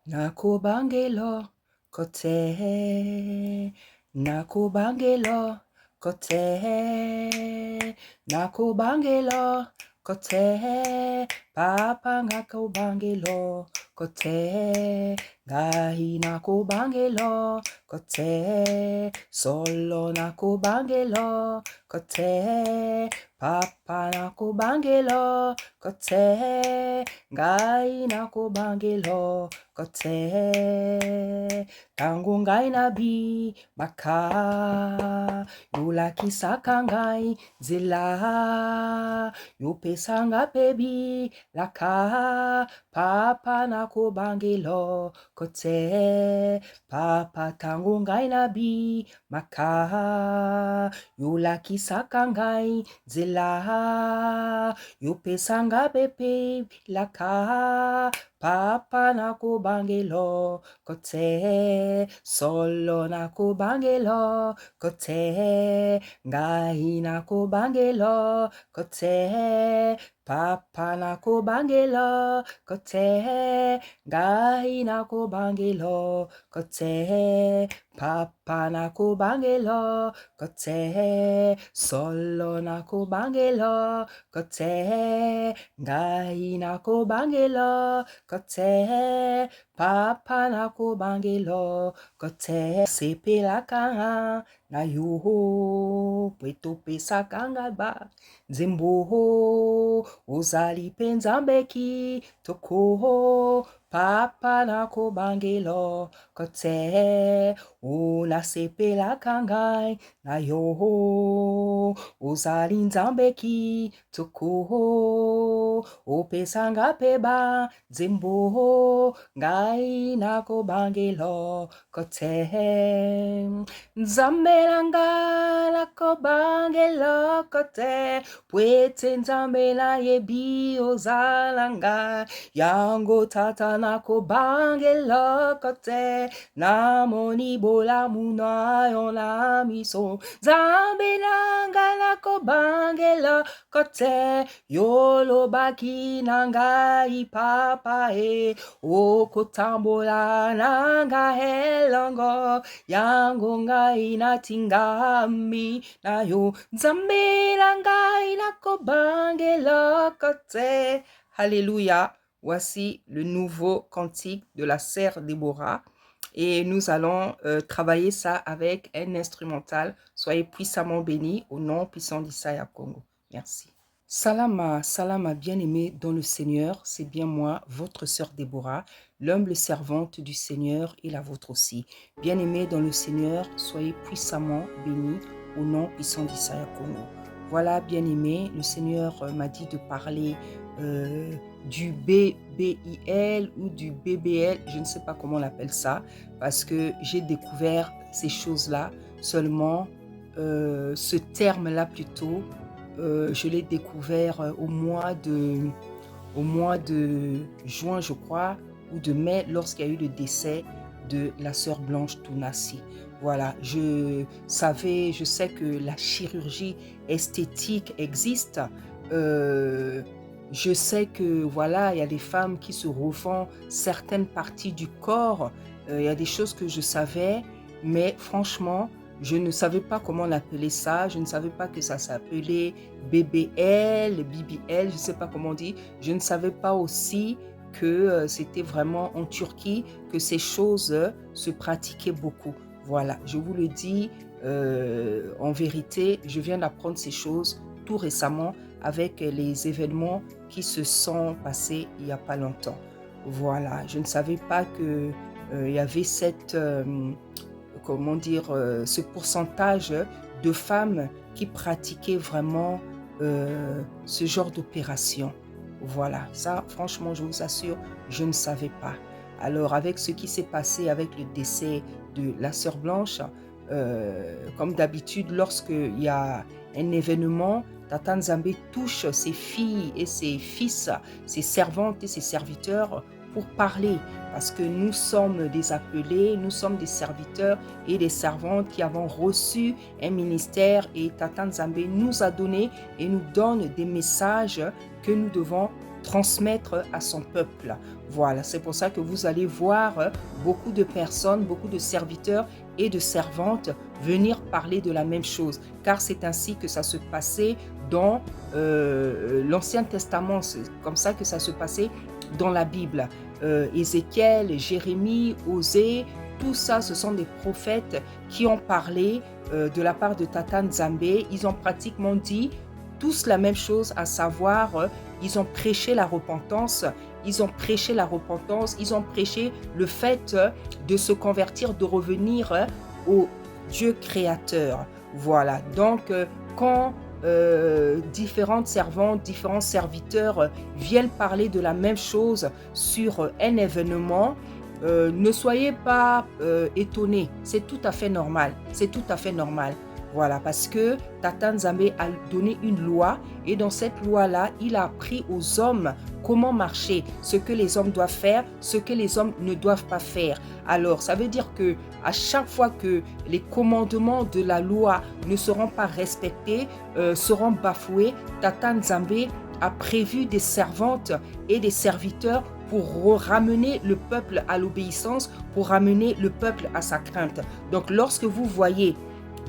nakubangelo kote, nakubangelo kote, nakubangelo kote, papa nakubangelo kote, ngai nakubangelo kote, solo nakubangelo kote, papa nakubangelo kote, ngai nakubangelo kote, tangu ngai nabi maka, yolakisaka ngai nzela, yopesanga pebi laka, papa nakubangelo kote, papa tangu ngai nabi maka, yolakisaka ngai nzela, yopesanga pepe laka, papa nakubangelo kote, solo nakubangelo kote, ngai nakubangelo kote, papa nakubangelo kote, ngai nakubangelo kote, papa nakubangelo kote, solo nakubangelo kote, ngai nakubangelo kote, papa nakubangelo kote, sepelaka na yo pweto pesaka ngai ba nzembo, ozali pe nzambe kitoko, papa nakubangelo kote, nasepelaka ngai na yo, ozali nzambe kitoko, opesanga pe ba nzembo, ngai nakubangelo kote, nzambe nanga nakubangelo kote, pwete nzambe nayebi ozalanga, yango tata nakubangelo kote, namoni bolamu na yo na miso, nzambe nanga nakubangelo kote, yolobaki na ngai papa okotambola na ngai elongo, yango ngai natingami na yo, nzambe na ngai nakubangelo kote. Alléluia. Voici le nouveau cantique de la sœur Déborah. Et nous allons travailler ça avec un instrumental. Soyez puissamment bénis au nom puissant d'Issaïa Congo. Merci. Salama, salama bien-aimés dans le Seigneur, c'est bien moi, votre sœur Déborah, l'humble servante du Seigneur et la vôtre aussi. Bien-aimés dans le Seigneur, soyez puissamment bénis au nom puissant d'Issaïa Congo. Voilà, bien-aimés, le Seigneur m'a dit de parler du BBIL ou du BBL, je ne sais pas comment on appelle ça, parce que j'ai découvert ces choses-là seulement, ce terme-là plutôt, je l'ai découvert au mois de juin, je crois, ou de mai, lorsqu'il y a eu le décès de la sœur Blanche Tounassi. Voilà, je sais que la chirurgie esthétique existe. Je sais que voilà, il y a des femmes qui se refont certaines parties du corps. Il y a des choses que je savais, mais franchement, je ne savais pas comment on appelait ça. Je ne savais pas que ça s'appelait BBL, BBL, je ne sais pas comment on dit. Je ne savais pas aussi que c'était vraiment en Turquie que ces choses se pratiquaient beaucoup. Voilà, je vous le dis, en vérité, je viens d'apprendre ces choses tout récemment avec les événements qui se sont passés il n'y a pas longtemps. Voilà, je ne savais pas que il y avait cette... comment dire, ce pourcentage de femmes qui pratiquaient vraiment ce genre d'opération. Voilà, ça, franchement, je vous assure, je ne savais pas. Alors, avec ce qui s'est passé avec le décès de la sœur Blanche, comme d'habitude, lorsqu'il y a un événement, Tata Nzambe touche ses filles et ses fils, ses servantes et ses serviteurs pour parler, parce que nous sommes des appelés, nous sommes des serviteurs et des servantes qui avons reçu un ministère, et Tata Nzambe nous a donné et nous donne des messages que nous devons transmettre à son peuple. Voilà, c'est pour ça que vous allez voir beaucoup de personnes, beaucoup de serviteurs et de servantes venir parler de la même chose, car c'est ainsi que ça se passait dans l'Ancien Testament, c'est comme ça que ça se passait dans la Bible. Ézéchiel, Jérémie, Osée, tout ça, ce sont des prophètes qui ont parlé de la part de Tata Nzambe. Ils ont pratiquement dit tous la même chose, à savoir, ils ont prêché la repentance, ils ont prêché la repentance, ils ont prêché le fait de se convertir, de revenir au Dieu créateur. Voilà, donc quand différentes servantes, différents serviteurs viennent parler de la même chose sur un événement, ne soyez pas étonnés, c'est tout à fait normal, c'est tout à fait normal. Voilà, parce que Tata Nzambe a donné une loi et dans cette loi-là, il a appris aux hommes comment marcher, ce que les hommes doivent faire, ce que les hommes ne doivent pas faire. Alors, ça veut dire que à chaque fois que les commandements de la loi ne seront pas respectés, seront bafoués, Tata Nzambe a prévu des servantes et des serviteurs pour ramener le peuple à l'obéissance, pour ramener le peuple à sa crainte. Donc, lorsque vous voyez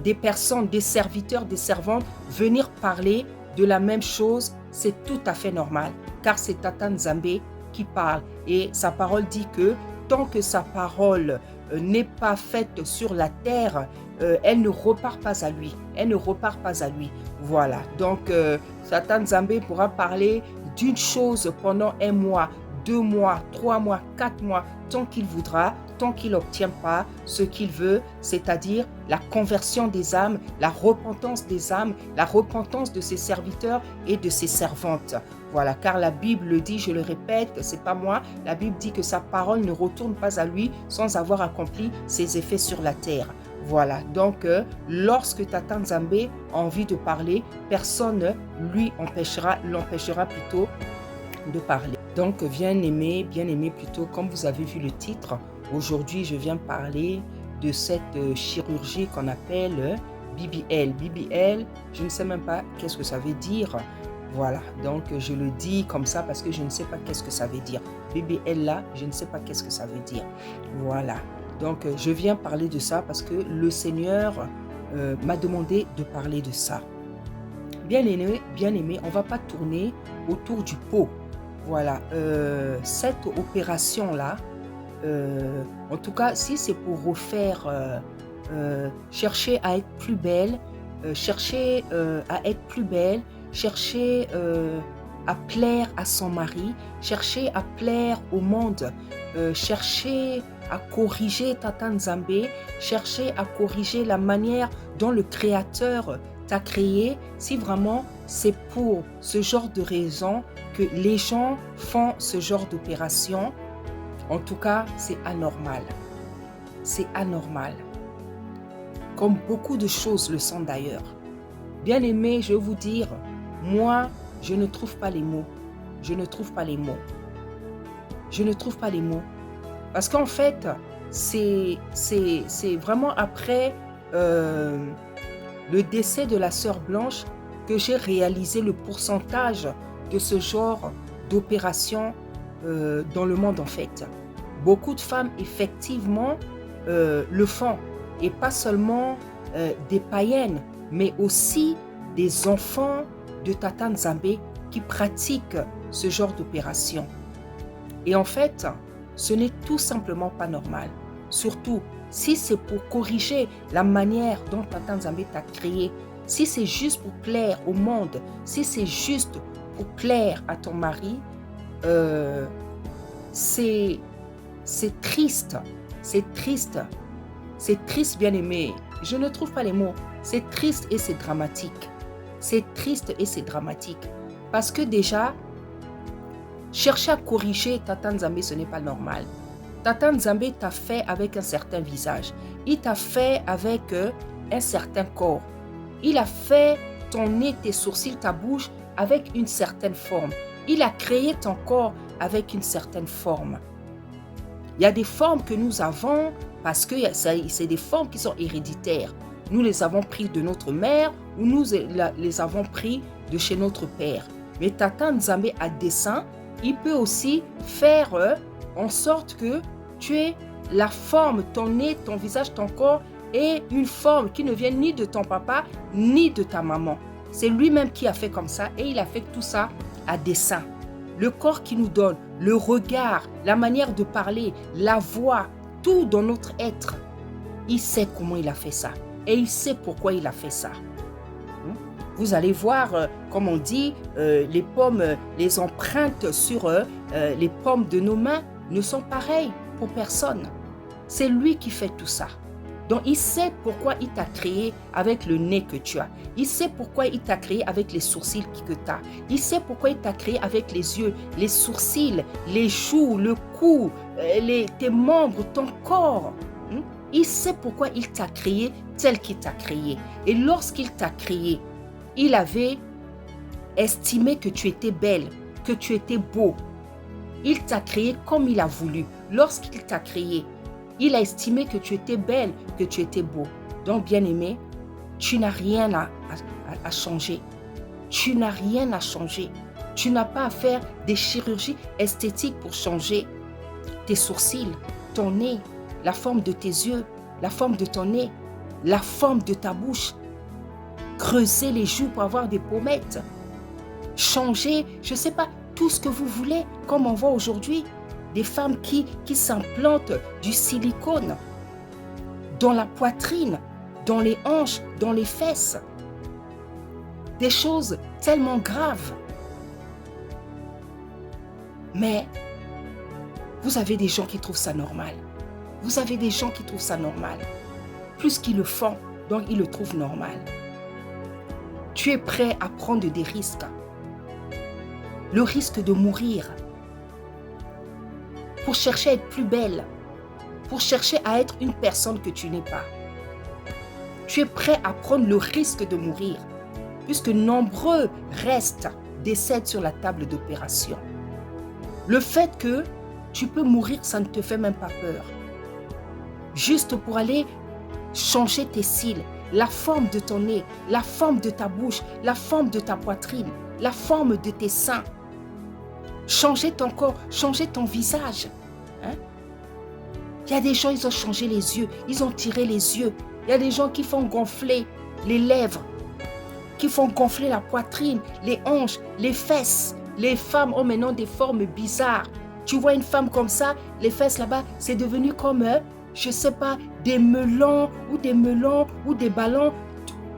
des personnes, des serviteurs, des servantes venir parler de la même chose, c'est tout à fait normal, car c'est Tata Nzambe qui parle. Et sa parole dit que tant que sa parole n'est pas faite sur la terre, elle ne repart pas à lui. Elle ne repart pas à lui. Voilà. Donc, Tata Nzambe pourra parler d'une chose pendant 1 mois, 2 mois, 3 mois, 4 mois, tant qu'il voudra, tant qu'il n'obtient pas ce qu'il veut, c'est-à-dire la conversion des âmes, la repentance des âmes, la repentance de ses serviteurs et de ses servantes. Voilà, car la Bible le dit, je le répète, c'est pas moi, la Bible dit que sa parole ne retourne pas à lui sans avoir accompli ses effets sur la terre. Voilà, donc lorsque Tata Nzambe a envie de parler, personne l'empêchera plutôt de parler. Donc, bien-aimé plutôt, comme vous avez vu le titre, aujourd'hui, je viens parler de cette chirurgie qu'on appelle BBL. BBL, je ne sais même pas qu'est-ce que ça veut dire. Voilà, donc je le dis comme ça parce que je ne sais pas qu'est-ce que ça veut dire. BBL là, je ne sais pas qu'est-ce que ça veut dire. Voilà, donc je viens parler de ça parce que le Seigneur m'a demandé de parler de ça. Bien-aimé, on ne va pas tourner autour du pot. Voilà, cette opération-là, en tout cas, si c'est pour refaire, chercher à être plus belle, chercher à être plus belle, chercher à plaire à son mari, chercher à plaire au monde, chercher à corriger Tata Nzambe, chercher à corriger la manière dont le Créateur t'a créé, si vraiment c'est pour ce genre de raison que les gens font ce genre d'opération, en tout cas, c'est anormal. C'est anormal. Comme beaucoup de choses le sont d'ailleurs. Bien aimé, je vais vous dire, moi, je ne trouve pas les mots. Je ne trouve pas les mots. Je ne trouve pas les mots. Parce qu'en fait, c'est vraiment après le décès de la sœur Blanche que j'ai réalisé le pourcentage de ce genre d'opération dans le monde en fait. Beaucoup de femmes effectivement le font et pas seulement des païennes mais aussi des enfants de Tata Nzambe qui pratiquent ce genre d'opération. Et en fait, ce n'est tout simplement pas normal. Surtout si c'est pour corriger la manière dont Tata Nzambe t'a créé, si c'est juste pour plaire au monde, si c'est juste pour plaire à ton mari, c'est triste, c'est triste, c'est triste bien aimé. Je ne trouve pas les mots. C'est triste et c'est dramatique. C'est triste et c'est dramatique. Parce que déjà, chercher à corriger Tata Nzambe, ce n'est pas normal. Tata Nzambe t'a fait avec un certain visage. Il t'a fait avec un certain corps. Il a fait ton nez, tes sourcils, ta bouche avec une certaine forme. Il a créé ton corps avec une certaine forme. Il y a des formes que nous avons parce que c'est des formes qui sont héréditaires. Nous les avons pris de notre mère ou nous les avons pris de chez notre père. Mais Tata Nzambe à dessein il peut aussi faire en sorte que tu aies la forme, ton nez, ton visage, ton corps ait une forme qui ne vient ni de ton papa, ni de ta maman. C'est lui-même qui a fait comme ça et il a fait tout ça à dessein. Le corps qu'il nous donne, le regard, la manière de parler, la voix, tout dans notre être, il sait comment il a fait ça et il sait pourquoi il a fait ça. Vous allez voir, comme on dit, les pommes, les empreintes sur les pommes de nos mains ne sont pareilles pour personne. C'est lui qui fait tout ça. Donc, il sait pourquoi il t'a créé avec le nez que tu as. Il sait pourquoi il t'a créé avec les sourcils que tu as. Il sait pourquoi il t'a créé avec les yeux, les sourcils, les joues, le cou, tes membres, ton corps. Il sait pourquoi il t'a créé tel qu'il t'a créé. Et lorsqu'il t'a créé, il avait estimé que tu étais belle, que tu étais beau. Il t'a créé comme il a voulu. Lorsqu'il t'a créé, il a estimé que tu étais belle, que tu étais beau. Donc, bien-aimé, tu n'as rien à changer. Tu n'as rien à changer. Tu n'as pas à faire des chirurgies esthétiques pour changer tes sourcils, ton nez, la forme de tes yeux, la forme de ton nez, la forme de ta bouche. Creuser les joues pour avoir des pommettes. Changer, je ne sais pas, tout ce que vous voulez, comme on voit aujourd'hui. Des femmes qui s'implantent du silicone dans la poitrine, dans les hanches, dans les fesses. Des choses tellement graves. Mais vous avez des gens qui trouvent ça normal. Vous avez des gens qui trouvent ça normal. Plus qu'ils le font, donc ils le trouvent normal. Tu es prêt à prendre des risques. Le risque de mourir. Pour chercher à être plus belle, pour chercher à être une personne que tu n'es pas. Tu es prêt à prendre le risque de mourir, puisque nombreux restent, décèdent sur la table d'opération. Le fait que tu peux mourir, ça ne te fait même pas peur. Juste pour aller changer tes cils, la forme de ton nez, la forme de ta bouche, la forme de ta poitrine, la forme de tes seins. Changer ton corps, changer ton visage. Il y a des gens, ils ont changé les yeux, ils ont tiré les yeux. Il y a des gens qui font gonfler les lèvres, qui font gonfler la poitrine, les hanches, les fesses. Les femmes ont maintenant des formes bizarres. Tu vois une femme comme ça, les fesses là-bas, c'est devenu comme, je ne sais pas, des melons ou des ballons.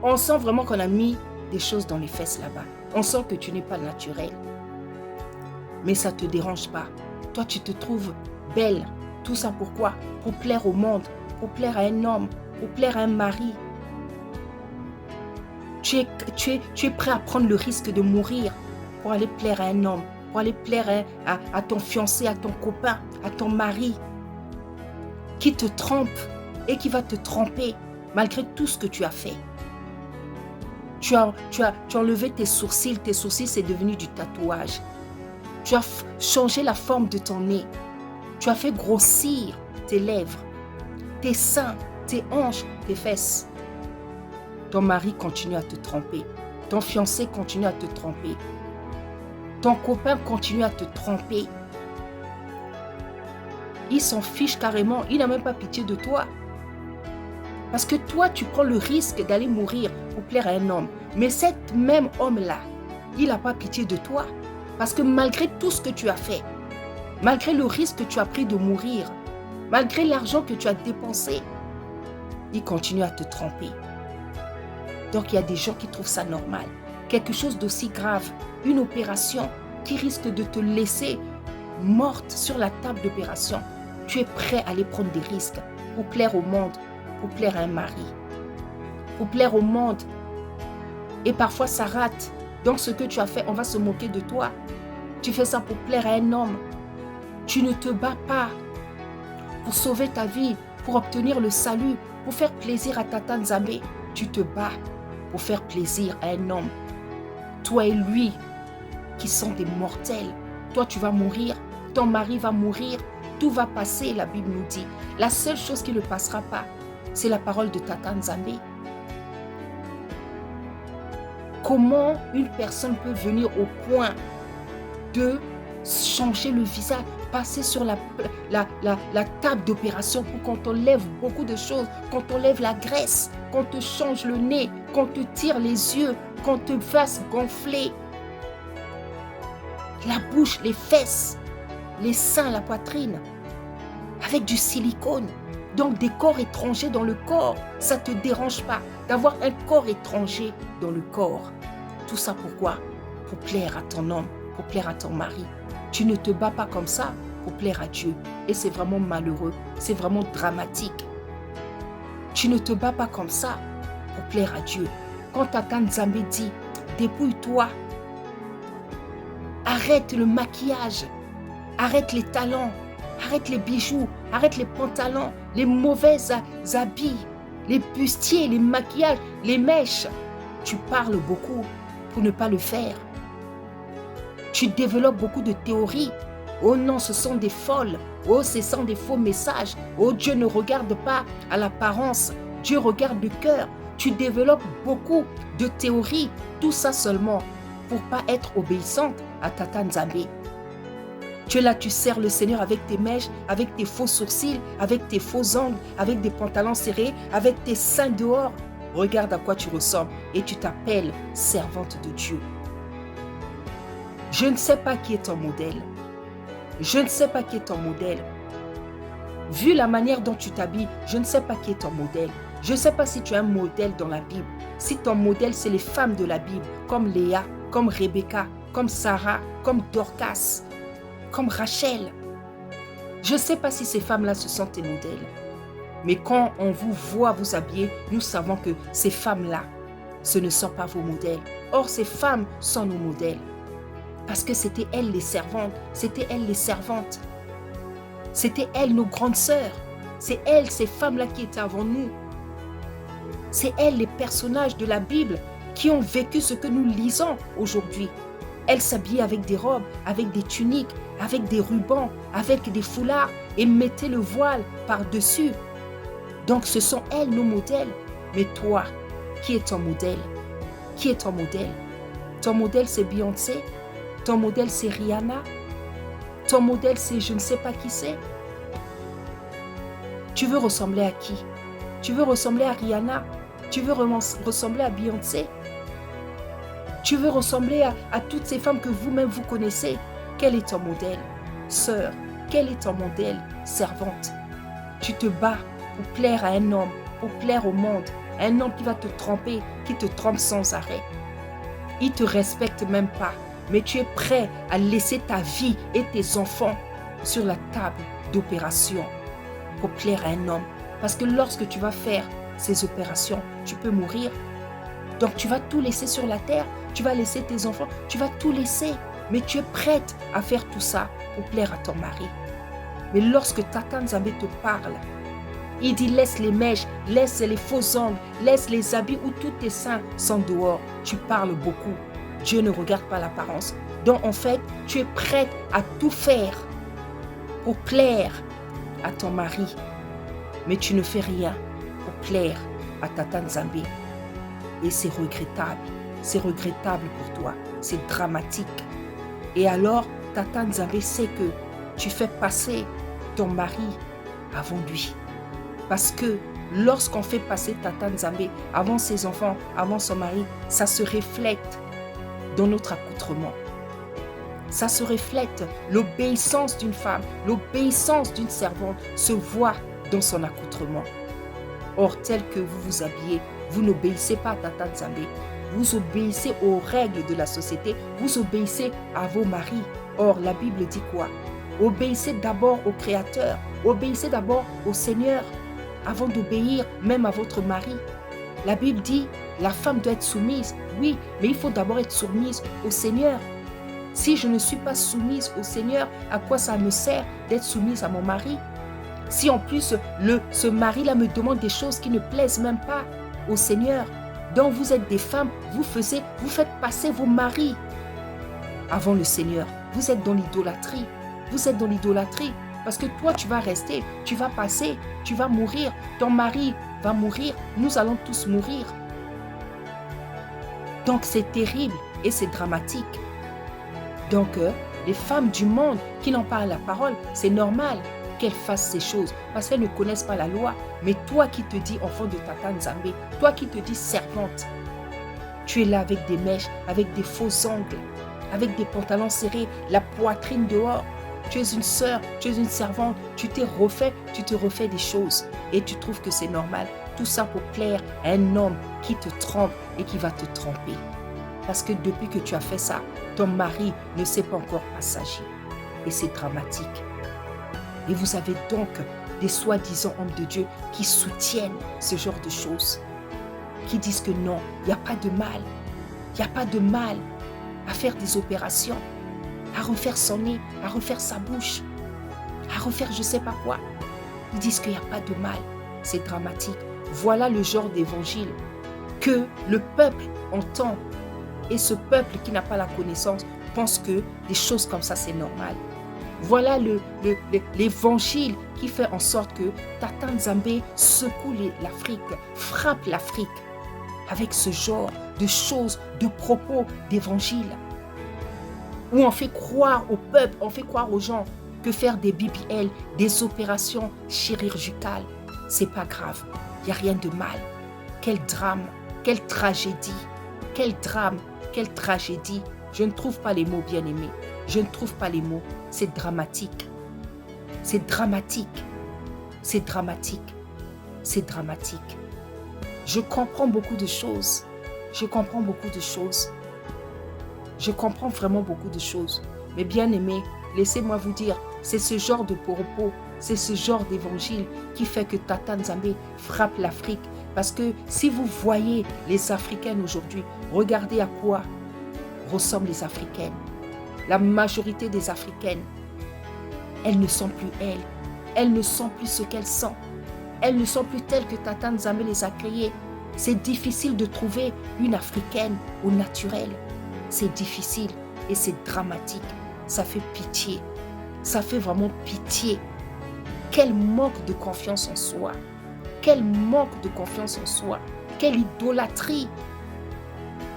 On sent vraiment qu'on a mis des choses dans les fesses là-bas. On sent que tu n'es pas naturel. Mais ça ne te dérange pas. Toi, tu te trouves belle. Tout ça pourquoi? Pour plaire au monde, pour plaire à un homme, pour plaire à un mari. Tu es prêt à prendre le risque de mourir pour aller plaire à un homme, pour aller plaire à ton fiancé, à ton copain, à ton mari, qui te trompe et qui va te tromper malgré tout ce que tu as fait. Tu as enlevé tes sourcils c'est devenu du tatouage. Tu as changé la forme de ton nez. Tu as fait grossir tes lèvres, tes seins, tes hanches, tes fesses. Ton mari continue à te tromper. Ton fiancé continue à te tromper. Ton copain continue à te tromper. Il s'en fiche carrément. Il n'a même pas pitié de toi. Parce que toi, tu prends le risque d'aller mourir pour plaire à un homme. Mais cet même homme-là, il n'a pas pitié de toi. Parce que malgré tout ce que tu as fait, malgré le risque que tu as pris de mourir, malgré l'argent que tu as dépensé, il continue à te tromper. Donc il y a des gens qui trouvent ça normal. Quelque chose d'aussi grave, une opération qui risque de te laisser morte sur la table d'opération. Tu es prêt à aller prendre des risques pour plaire au monde, pour plaire à un mari, pour plaire au monde. Et parfois ça rate. Donc ce que tu as fait, on va se moquer de toi. Tu fais ça pour plaire à un homme. Tu ne te bats pas pour sauver ta vie, pour obtenir le salut, pour faire plaisir à Tata Nzambe. Tu te bats pour faire plaisir à un homme. Toi et lui, qui sont des mortels. Toi, tu vas mourir. Ton mari va mourir. Tout va passer, la Bible nous dit. La seule chose qui ne passera pas, c'est la parole de Tata Nzambe. Comment une personne peut venir au point de changer le visage, passer sur la table d'opération pour qu'on t'enlève beaucoup de choses, qu'on t'enlève la graisse, qu'on te change le nez, qu'on te tire les yeux, qu'on te fasse gonfler la bouche, les fesses, les seins, la poitrine, avec du silicone. Donc des corps étrangers dans le corps, ça ne te dérange pas d'avoir un corps étranger dans le corps. Tout ça pourquoi? Pour plaire à ton homme, pour plaire à ton mari. Tu ne te bats pas comme ça pour plaire à Dieu. Et c'est vraiment malheureux, c'est vraiment dramatique. Tu ne te bats pas comme ça pour plaire à Dieu. Quand Tata Nzambe dit, dépouille-toi, arrête le maquillage, arrête les talons, arrête les bijoux, arrête les pantalons, les mauvais habits, les bustiers, les maquillages, les mèches. Tu parles beaucoup pour ne pas le faire. Tu développes beaucoup de théories. Oh non, ce sont des folles. Oh, ce sont des faux messages. Oh, Dieu ne regarde pas à l'apparence. Dieu regarde le cœur. Tu développes beaucoup de théories. Tout ça seulement pour ne pas être obéissante à Tata Nzambe. Tu es là, tu sers le Seigneur avec tes mèches, avec tes faux sourcils, avec tes faux ongles, avec des pantalons serrés, avec tes seins dehors. Regarde à quoi tu ressembles et tu t'appelles servante de Dieu. Je ne sais pas qui est ton modèle. Je ne sais pas qui est ton modèle. Vu la manière dont tu t'habilles, je ne sais pas qui est ton modèle. Je ne sais pas si tu as un modèle dans la Bible. Si ton modèle, c'est les femmes de la Bible, comme Léa, comme Rebecca, comme Sarah, comme Dorcas, comme Rachel. Je ne sais pas si ces femmes-là, ce sont tes modèles. Mais quand on vous voit vous habiller, nous savons que ces femmes-là, ce ne sont pas vos modèles. Or, ces femmes sont nos modèles. Parce que c'était elles les servantes, c'était elles les servantes. C'était elles nos grandes sœurs. C'est elles, ces femmes-là qui étaient avant nous. C'est elles les personnages de la Bible qui ont vécu ce que nous lisons aujourd'hui. Elles s'habillaient avec des robes, avec des tuniques, avec des rubans, avec des foulards et mettaient le voile par-dessus. Donc ce sont elles nos modèles. Mais toi, qui est ton modèle? Qui est ton modèle? Ton modèle c'est Beyoncé? Ton modèle c'est Rihanna? Ton modèle c'est je ne sais pas qui c'est? Tu veux ressembler à qui? Tu veux ressembler à Rihanna? Tu veux ressembler à Beyoncé? Tu veux ressembler à toutes ces femmes que vous-même vous connaissez? Quel est ton modèle? Sœur, quel est ton modèle? Servante. Tu te bats pour plaire à un homme, pour plaire au monde. Un homme qui va te tromper, qui te trompe sans arrêt. Il ne te respecte même pas, mais tu es prêt à laisser ta vie et tes enfants sur la table d'opération pour plaire à un homme. Parce que lorsque tu vas faire ces opérations, tu peux mourir. Donc tu vas tout laisser sur la terre, tu vas laisser tes enfants, tu vas tout laisser. Mais tu es prête à faire tout ça pour plaire à ton mari. Mais lorsque Tata Nzambe te parle, il dit laisse les mèches, laisse les faux ongles, laisse les habits où tous tes seins sont dehors. Tu parles beaucoup. Dieu ne regarde pas l'apparence. Donc en fait, tu es prête à tout faire pour plaire à ton mari. Mais tu ne fais rien pour plaire à Tata Nzambe. Et c'est regrettable. C'est regrettable pour toi. C'est dramatique. Et alors, Tata Nzambe sait que tu fais passer ton mari avant lui. Parce que lorsqu'on fait passer Tata Nzambe avant ses enfants, avant son mari, ça se reflète dans notre accoutrement. Ça se reflète. L'obéissance d'une femme, l'obéissance d'une servante se voit dans son accoutrement. Or, tel que vous vous habillez, vous n'obéissez pas à Tata Nzambe. Vous obéissez aux règles de la société. Vous obéissez à vos maris. Or, la Bible dit quoi? Obéissez d'abord au Créateur. Obéissez d'abord au Seigneur avant d'obéir même à votre mari. La Bible dit, la femme doit être soumise. Oui, mais il faut d'abord être soumise au Seigneur. Si je ne suis pas soumise au Seigneur, à quoi ça me sert d'être soumise à mon mari? Si en plus, ce mari-là me demande des choses qui ne plaisent même pas au Seigneur. Donc vous êtes des femmes, vous faites passer vos maris avant le Seigneur. Vous êtes dans l'idolâtrie. Vous êtes dans l'idolâtrie. Parce que toi, tu vas rester, tu vas passer, tu vas mourir. Ton mari va mourir. Nous allons tous mourir. Donc c'est terrible et c'est dramatique. Donc les femmes du monde qui n'ont pas la parole, c'est normal qu'elles fassent ces choses parce qu'elles ne connaissent pas la loi. Mais toi qui te dis enfant de Tata Nzambe, toi qui te dis servante, tu es là avec des mèches, avec des faux ongles, avec des pantalons serrés, la poitrine dehors. Tu es une sœur, tu es une servante, tu te refais des choses et tu trouves que c'est normal. Tout ça pour plaire à un homme qui te trompe et qui va te tromper. Parce que depuis que tu as fait ça, ton mari ne sait pas encore pas s'agir. Et c'est dramatique. Et vous avez donc des soi-disant hommes de Dieu qui soutiennent ce genre de choses. Qui disent que non, il n'y a pas de mal. Il n'y a pas de mal à faire des opérations, à refaire son nez, à refaire sa bouche, à refaire je ne sais pas quoi. Ils disent qu'il n'y a pas de mal. C'est dramatique. Voilà le genre d'évangile que le peuple entend. Et ce peuple qui n'a pas la connaissance pense que des choses comme ça, c'est normal. Voilà l'évangile qui fait en sorte que Tata Nzambe secoue l'Afrique, frappe l'Afrique avec ce genre de choses, de propos d'évangile. Où on fait croire au peuple, on fait croire aux gens que faire des BBL, des opérations chirurgicales, c'est pas grave. Il n'y a rien de mal. Quel drame, quelle tragédie, quel drame, quelle tragédie. Je ne trouve pas les mots, bien-aimés. Je ne trouve pas les mots. C'est dramatique. C'est dramatique. C'est dramatique. C'est dramatique. Je comprends beaucoup de choses. Je comprends beaucoup de choses. Je comprends vraiment beaucoup de choses. Mais bien-aimés, laissez-moi vous dire, c'est ce genre de propos, c'est ce genre d'évangile qui fait que Tata Nzambe frappe l'Afrique. Parce que si vous voyez les Africaines aujourd'hui, regardez à quoi ressemblent les Africaines. La majorité des Africaines, elles ne sont plus elles. Elles ne sont plus ce qu'elles sont. Elles ne sont plus telles que Tata Nzambe les a créées. C'est difficile de trouver une Africaine au naturel. C'est difficile et c'est dramatique. Ça fait pitié. Ça fait vraiment pitié. Quel manque de confiance en soi. Quel manque de confiance en soi. Quelle idolâtrie.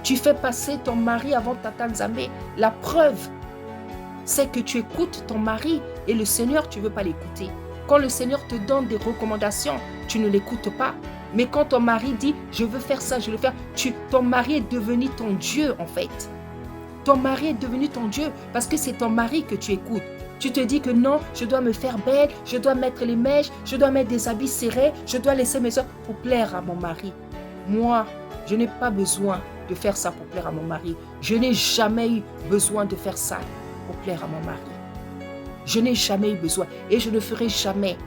Tu fais passer ton mari avant Tata Nzambe. La preuve, c'est que tu écoutes ton mari et le Seigneur, tu ne veux pas l'écouter. Quand le Seigneur te donne des recommandations, tu ne l'écoutes pas. Mais quand ton mari dit, je veux faire ça, je veux le faire, ton mari est devenu ton Dieu en fait. Ton mari est devenu ton Dieu parce que c'est ton mari que tu écoutes. Tu te dis que non, je dois me faire belle, je dois mettre les mèches, je dois mettre des habits serrés, je dois laisser mes soeurs pour plaire à mon mari. Moi, je n'ai pas besoin de faire ça pour plaire à mon mari. Je n'ai jamais eu besoin de faire ça pour plaire à mon mari. Je n'ai jamais eu besoin et je ne ferai jamais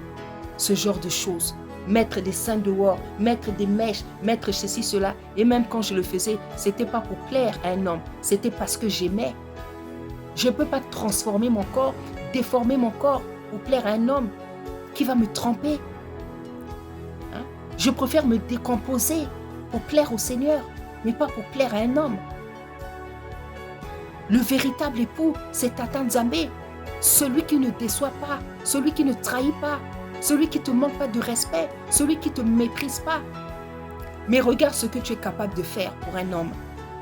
ce genre de choses. Mettre des seins dehors, mettre des mèches, mettre ceci, cela. Et même quand je le faisais, ce n'était pas pour plaire à un homme, c'était parce que j'aimais. Je ne peux pas transformer mon corps, déformer mon corps pour plaire à un homme qui va me tromper. Hein? Je préfère me décomposer pour plaire au Seigneur, mais pas pour plaire à un homme. Le véritable époux, c'est Tata Nzambe. Celui qui ne déçoit pas, celui qui ne trahit pas, celui qui ne te manque pas de respect, celui qui ne te méprise pas. Mais regarde ce que tu es capable de faire pour un homme.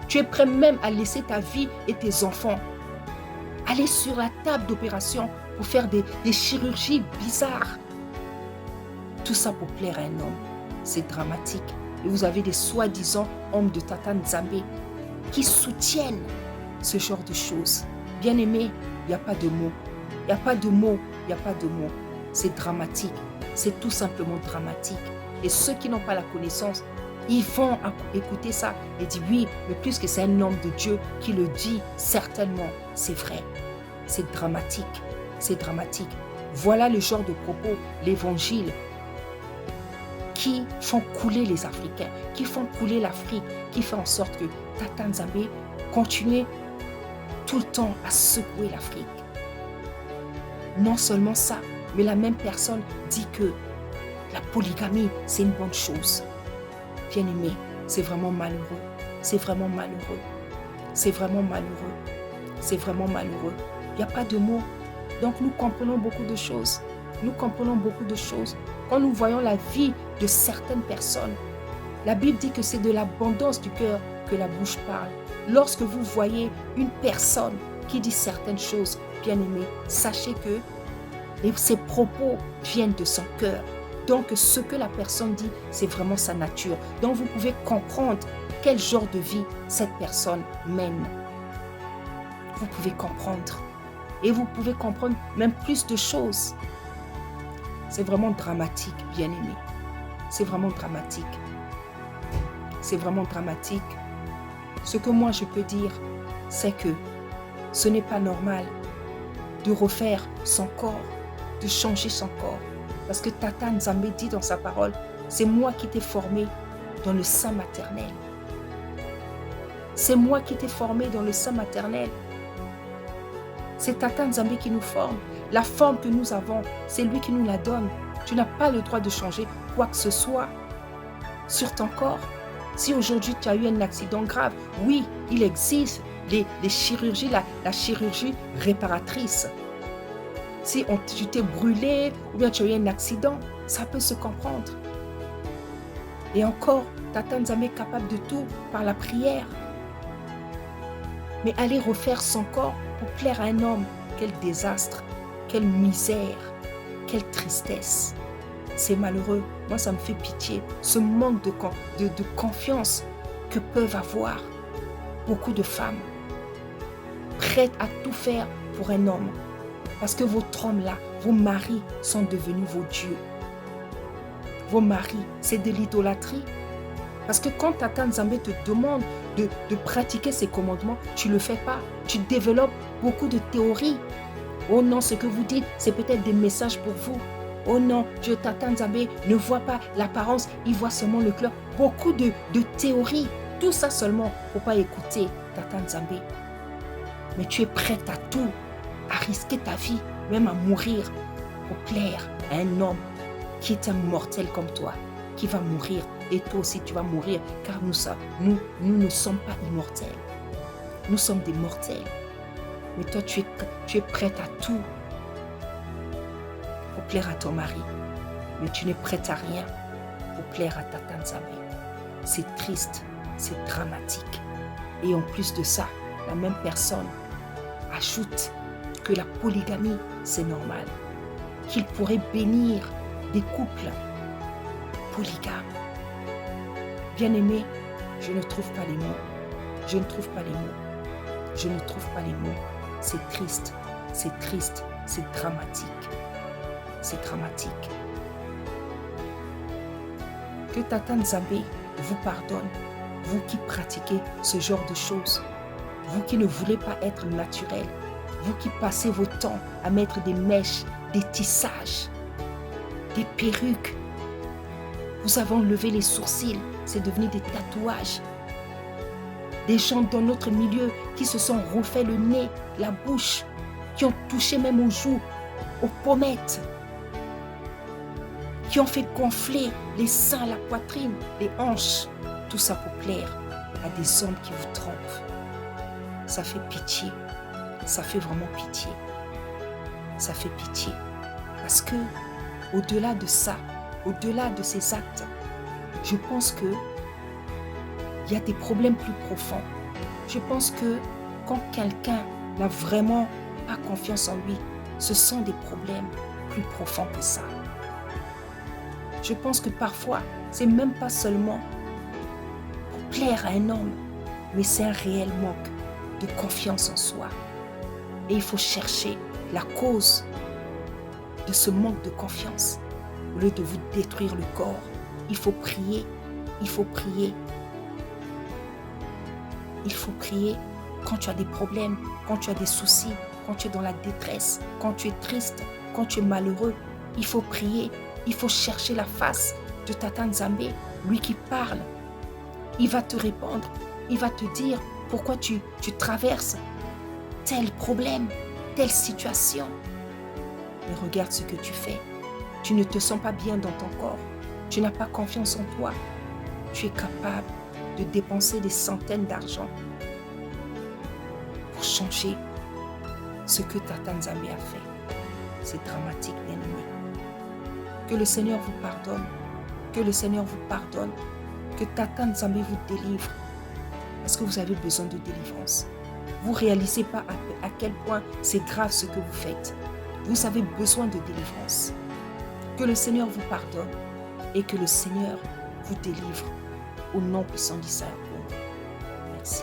Tu es prêt même à laisser ta vie et tes enfants aller sur la table d'opération pour faire des chirurgies bizarres. Tout ça pour plaire à un homme. C'est dramatique. Et vous avez des soi-disant hommes de Tata Nzambe qui soutiennent ce genre de choses. Bien-aimés, il n'y a pas de mots. Il n'y a pas de mots. Il n'y a pas de mots. C'est dramatique. C'est tout simplement dramatique. Et ceux qui n'ont pas la connaissance, ils vont écouter ça et dire oui, mais puisque c'est un homme de Dieu qui le dit, certainement, c'est vrai. C'est dramatique. C'est dramatique. Voilà le genre de propos, l'évangile, qui font couler les Africains, qui font couler l'Afrique, qui fait en sorte que Tata Nzambe continue tout le temps à secouer l'Afrique. Non seulement ça, mais la même personne dit que la polygamie, c'est une bonne chose. Bien-aimé, c'est vraiment malheureux. C'est vraiment malheureux. C'est vraiment malheureux. C'est vraiment malheureux. Il n'y a pas de mots. Donc nous comprenons beaucoup de choses. Nous comprenons beaucoup de choses. Quand nous voyons la vie de certaines personnes, la Bible dit que c'est de l'abondance du cœur que la bouche parle. Lorsque vous voyez une personne qui dit certaines choses, bien-aimé, sachez que ses propos viennent de son cœur. Donc, ce que la personne dit, c'est vraiment sa nature. Donc, vous pouvez comprendre quel genre de vie cette personne mène. Vous pouvez comprendre. Et vous pouvez comprendre même plus de choses. C'est vraiment dramatique, bien-aimé. C'est vraiment dramatique. C'est vraiment dramatique. Ce que moi je peux dire, c'est que ce n'est pas normal de refaire son corps, de changer son corps. Parce que Tata Nzambe dit dans sa parole, c'est moi qui t'ai formé dans le sein maternel. C'est moi qui t'ai formé dans le sein maternel. C'est Tata Nzambe qui nous forme. La forme que nous avons, c'est lui qui nous la donne. Tu n'as pas le droit de changer quoi que ce soit sur ton corps. Si aujourd'hui tu as eu un accident grave, oui, il existe les chirurgies, la chirurgie réparatrice. Si tu t'es brûlé ou bien tu as eu un accident, ça peut se comprendre. Et encore, Tata Nzambe est capable de tout par la prière. Mais aller refaire son corps pour plaire à un homme, quel désastre, quelle misère, quelle tristesse. C'est malheureux. Moi, ça me fait pitié. Ce manque de confiance que peuvent avoir beaucoup de femmes prêtes à tout faire pour un homme. Parce que votre homme-là, vos maris sont devenus vos dieux. Vos maris, c'est de l'idolâtrie. Parce que quand Tata Nzambe te demande de pratiquer ses commandements, tu ne le fais pas. Tu développes beaucoup de théories. Oh non, ce que vous dites, c'est peut-être des messages pour vous. Oh non, Dieu, Tata Nzambe ne voit pas l'apparence, il voit seulement le cœur. Beaucoup de théories. Tout ça seulement pour ne pas écouter Tata Nzambe. Mais tu es prête à tout, à risquer ta vie, même à mourir pour plaire à un homme qui est un mortel comme toi, qui va mourir. Et toi aussi, tu vas mourir, car nous ne sommes pas immortels. Nous sommes des mortels. Mais toi, tu es prête à tout pour plaire à ton mari. Mais tu n'es prête à rien pour plaire à Tata Nzambe. C'est triste, c'est dramatique. Et en plus de ça, la même personne ajoute que la polygamie, c'est normal. Qu'il pourrait bénir des couples polygames. Bien-aimé, je ne trouve pas les mots. Je ne trouve pas les mots. Je ne trouve pas les mots. C'est triste, c'est dramatique. C'est dramatique. Que Tata Nzambe vous pardonne, vous qui pratiquez ce genre de choses, vous qui ne voulez pas être naturel, vous qui passez vos temps à mettre des mèches, des tissages, des perruques. Vous avez enlevé les sourcils, c'est devenu des tatouages. Des gens dans notre milieu qui se sont refait le nez, la bouche, qui ont touché même aux joues, aux pommettes, qui ont fait gonfler les seins, la poitrine, les hanches. Tout ça pour plaire à des hommes qui vous trompent. Ça fait pitié. Ça fait vraiment pitié. Ça fait pitié. Parce que, au-delà de ça, au-delà de ces actes, je pense que il y a des problèmes plus profonds. Je pense que quand quelqu'un n'a vraiment pas confiance en lui, ce sont des problèmes plus profonds que ça. Je pense que parfois, c'est même pas seulement pour plaire à un homme, mais c'est un réel manque de confiance en soi. Et il faut chercher la cause de ce manque de confiance. Au lieu de vous détruire le corps, il faut prier, il faut prier. Il faut prier quand tu as des problèmes, quand tu as des soucis, quand tu es dans la détresse, quand tu es triste, quand tu es malheureux. Il faut prier, il faut chercher la face de Tata Nzambe, lui qui parle. Il va te répondre, il va te dire pourquoi tu traverses tel problème, telle situation. Mais regarde ce que tu fais. Tu ne te sens pas bien dans ton corps. Tu n'as pas confiance en toi. Tu es capable de dépenser des centaines d'argent pour changer ce que Tata Nzambe a fait. C'est dramatique, bien-aimé. Que le Seigneur vous pardonne. Que le Seigneur vous pardonne. Que Tata Nzambe vous délivre. Parce que vous avez besoin de délivrance. Vous ne réalisez pas à quel point c'est grave ce que vous faites. Vous avez besoin de délivrance. Que le Seigneur vous pardonne et que le Seigneur vous délivre au nom puissant d'Isaac. Merci.